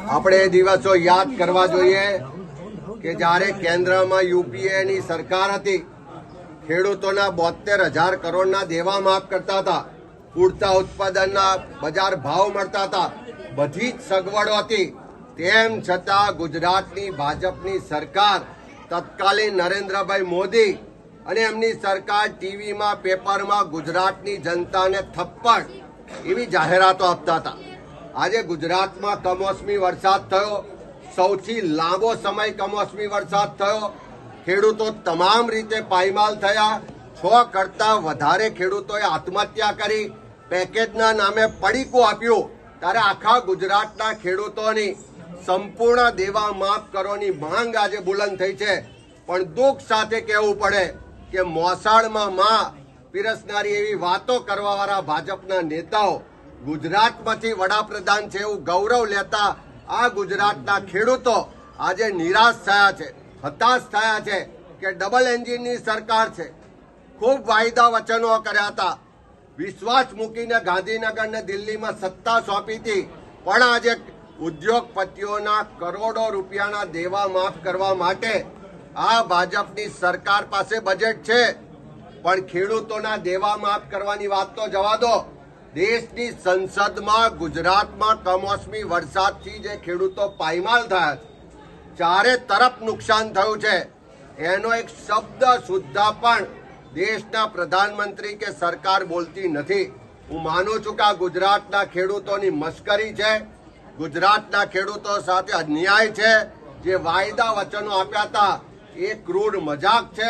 આપણે એ દિવસો યાદ કરવા જોઈએ કે જ્યારે કેન્દ્રમાં યુપીએની સરકાર હતી, ખેડૂતોના 72,000 કરોડના દેવા માફ કરતા હતા, પૂરતા ઉત્પાદનના બજાર ભાવ મળતા હતા, બધી જ સગવડો હતી. તેમ છતાં ગુજરાતની ભાજપની સરકાર, તત્કાલીન નરેન્દ્રભાઈ મોદી અને એમની સરકાર ટીવીમાં, પેપરમાં ગુજરાતની જનતાને થપ્પડ એવી જાહેરાતો આપતા હતા. આજે ગુજરાતમાં કમોસમી વરસાદ થયો, સૌથી લાંબો સમય કમોસમી વરસાદ થયો. ખેડૂતો તમામ રીતે પાયમાલ થયા. 6 કરતા વધારે ખેડૂતોએ આત્મહત્યા કરી, પેકેજના નામે પડીકું આપ્યું. ત્યારે આખા ગુજરાતના ખેડૂતોની સંપૂર્ણ દેવા માફ કરવાની માંગ આજે બુલંદ થઈ છે. પણ દુઃખ સાથે કહેવું પડે કે મોસાળમાં માં પીરસનારી એવી વાતો કરવાવાળા ભાજપના નેતાઓ ગુજરાતમાંથી વડાપ્રધાન છે એવું ગૌરવ લેતા આ ગુજરાતના ખેડૂતો આજે નિરાશ થયા છે, હતાશ થયા છે કે ડબલ એન્જિનની સરકાર છે. ખૂબ વાયદા વચનો કર્યા હતા, વિશ્વાસ મૂકીને ગાંધીનગર ને દિલ્હીમાં સત્તા સોંપી હતી. પણ આજે ઉદ્યોગપતિઓના કરોડો રૂપિયાના દેવા માફ કરવા માટે આ ભાજપની સરકાર પાસે બજેટ છે, પણ ખેડૂતોના દેવા માફ કરવાની વાત તો જવા દો. દેશની સંસદમાં ગુજરાતમાં કમોસમી વરસાદથી જે ખેડૂતો પાયમાલ થયા છે, ચારે તરફ નુકસાન થયું છે, એનો એક શબ્દ સુદ્ધા પણ દેશના પ્રધાનમંત્રી કે સરકાર બોલતી નથી. હું માનું છું કે આ ગુજરાતના ખેડૂતોની મશ્કરી છે, ગુજરાતના ખેડૂતો સાથે અન્યાય છે. જે વાયદા વચનો આપ્યા હતા એ ક્રૂર મજાક છે.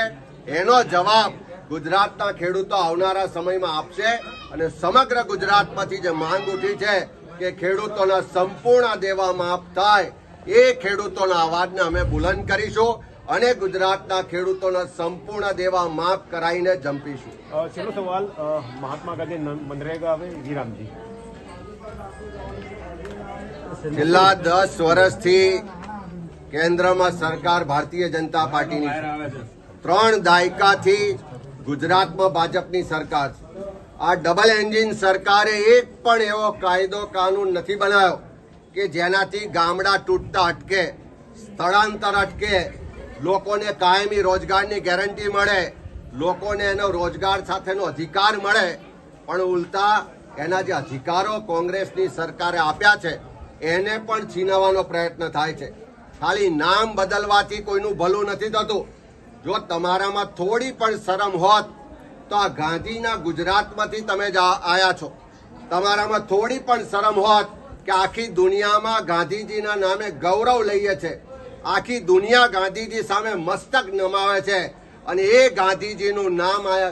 એનો જવાબ ગુજરાતના ખેડૂતો આવનારા સમયમાં આપશે. અને સમગ્ર ગુજરાતમાંથી જે માંગ ઉઠી છે કે ખેડૂતોના સંપૂર્ણ દેવા માફ થાય, એ ખેડૂતોના અવાજને અમે બુલંદ કરીશું અને ગુજરાતના ખેડૂતોના સંપૂર્ણ દેવા માફ કરાઈને જંપીશું. છેલ્લો સવાલ, મહાત્મા ગાંધી મનરેગા હવે વિરામજી. છેલ્લા 10 વર્ષથી કેન્દ્રમાં સરકાર ભારતીય જનતા પાર્ટીની છે. 3 દાયકાથી ગુજરાતમાં ભાજપની સરકાર છે. આ ડબલ એન્જિન સરકારે એક પણ એવો કાયદો કાનૂન નથી બનાવ્યો કે જેનાથી ગામડા તૂટતા અટકે, સ્થળાંતર અટકે, લોકોને કાયમી રોજગારની ગેરંટી મળે, લોકોને એનો રોજગાર સાથેનો અધિકાર મળે. પણ ઉલટા એના જે અધિકારો કોંગ્રેસની સરકારે આપ્યા છે એને પણ છીનવવાનો પ્રયત્ન થાય છે. ખાલી નામ બદલવાથી કોઈનું ભલું નથી થતું. જો તમારામાં થોડી પણ શરમ હોત તો આ ગાંધીના ગુજરાતમાંથી તમે જ આયા છો. તમારામાં થોડી પણ શરમ હોત કે આખી દુનિયામાં ગાંધીજીના નામે ગૌરવ લઈએ છે, આખી દુનિયા ગાંધીજી સામે મસ્તક નમાવે છે, અને એ ગાંધીજીનું નામ આ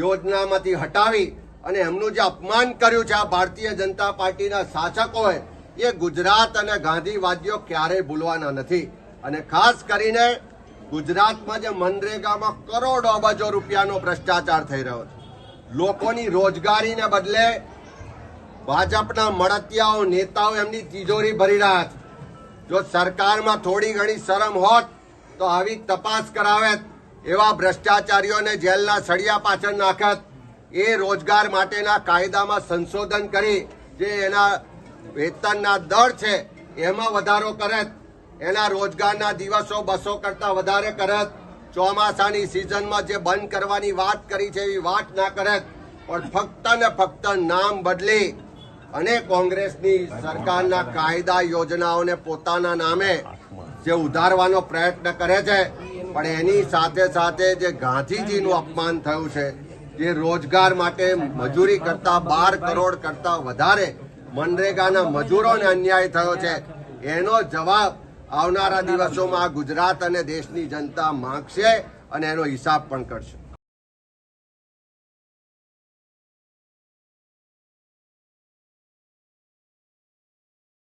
યોજનામાંથી હટાવી અને એમનું જે અપમાન કર્યું છે આ ભારતીય જનતા પાર્ટીના શાસકોએ, એ ગુજરાત અને ગાંધીવાદીઓ ક્યારેય ભૂલવાના નથી. અને ખાસ કરીને ગુજરાતમાં જે મનરેગામાં કરોડો અબજો રૂપિયાનો ભ્રષ્ટાચાર થઈ રહ્યો છે, લોકોની રોજગારીને બદલે ભાજપના મળતિયાઓ, નેતાઓ એમની તિજોરી ભરી રહ્યા છે. જો સરકારમાં થોડી ઘણી શરમ હોત તો આવી તપાસ કરાવેત, એવા ભ્રષ્ટાચારીઓને જેલના સળિયા પાછળ નાખત, એ રોજગાર માટેના કાયદામાં સંશોધન કરી જે એના વેતનના દર છે એમાં વધારો કરત, એના રોજગારના દિવસો 200 કરતા વધારે કરત, ચોમાસાની સિઝનમાં જે બંધ કરવાની વાત કરી છે એવી વાત ના કરત, પણ ફક્ત ને ફક્ત નામ બદલી અને કોંગ્રેસની સરકારના કાયદા યોજનાઓને પોતાના નામે જે ઉધારવાનો પ્રયત્ન કરે છે. પણ એની સાથે સાથે જે ગાંધીજીનું અપમાન થયું છે, જે રોજગાર માટે મજૂરી કરતા 12 કરોડ કરતા વધારે મનરેગાના મજૂરોને અન્યાય થયો છે, એનો જવાબ આવનારા દિવસોમાં ગુજરાત અને દેશની જનતા માંગશે અને એનો હિસાબ પણ કરશે.